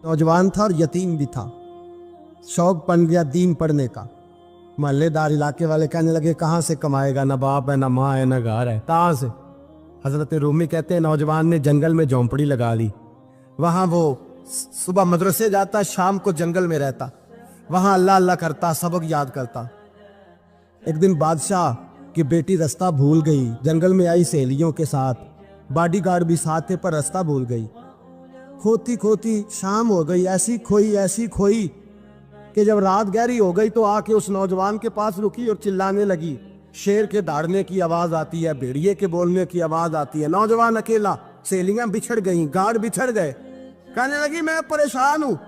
नौजवान था और यतीम भी था। शौक बन गया दीन पढ़ने का। मोहल्लेदार इलाके वाले कहने लगे कहाँ से कमाएगा, ना बाप है ना माँ है ना घर है, कहाँ से। हजरत रूमी कहते हैं नौजवान ने जंगल में झोंपड़ी लगा ली। वहाँ वो सुबह मदरसे जाता, शाम को जंगल में रहता, वहाँ अल्लाह अल्लाह करता, सबक याद करता। एक दिन बादशाह की बेटी रास्ता भूल गई, जंगल में आई सहेलियों के साथ, बॉडीगार्ड भी साथ थे पर रास्ता भूल गई। खोती खोती शाम हो गई, ऐसी खोई कि जब रात गहरी हो गई तो आके उस नौजवान के पास रुकी और चिल्लाने लगी। शेर के दहाड़ने की आवाज आती है, भेड़िए के बोलने की आवाज आती है। नौजवान अकेला, सहेलियां बिछड़ गई, गार्ड बिछड़ गए। कहने लगी मैं परेशान हूँ,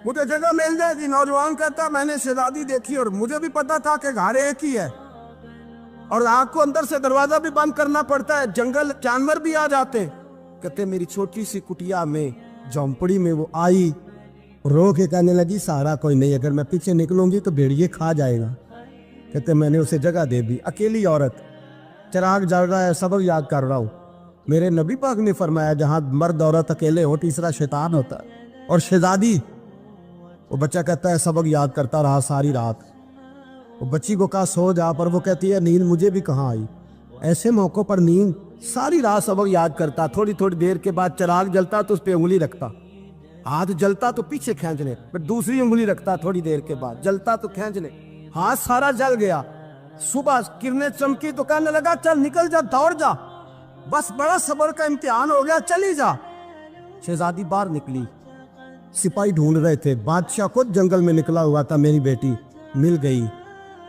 मुझे जगह मिल जाएगी। नौजवान कहता मैंने शहजादी देखी और मुझे भी पता था कि घर एक ही है और आग को अंदर से दरवाजा भी बंद करना पड़ता है, जंगल जानवर भी आ जाते हैं। कहते मेरी छोटी सी कुटिया में, झोंपड़ी में वो आई, रो के कहने लगी सहारा कोई नहीं, अगर मैं पीछे निकलूंगी तो भेड़िए खा जाएगा। कहते मैंने उसे जगह दे दी। अकेली औरत, चिराग जल रहा है, सबक याद कर रहा हूँ। मेरे नबी पाक ने फरमाया जहां मर्द औरत अकेले हो तीसरा शैतान होता है। और शहजादी, वो बच्चा कहता है सबक याद करता रहा सारी रात। वो बच्ची को कहा सो जा, पर वो कहती है नींद मुझे भी कहाँ आई। ऐसे मौकों पर नींद, सारी रात सबक याद करता। थोड़ी थोड़ी देर के बाद चिराग जलता तो उस पर उंगली रखता, हाथ जलता तो पीछे खींचने, फिर दूसरी उंगली रखता, थोड़ी देर के बाद जलता तो खींचने, हाथ सारा जल गया। सुबह किरणें चमकी तो कहने लगा चल निकल जा, दौड़ जा, बस बड़ा सब्र का इम्तिहान हो गया, चली जा। शहजादी बाहर निकली, सिपाही ढूंढ रहे थे। बादशाह खुद जंगल में निकला हुआ था, मेरी बेटी मिल गई।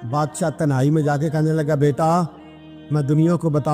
बादशाह तन्हाई में जाके कहने लगा बेटा मैं दुनिया को बता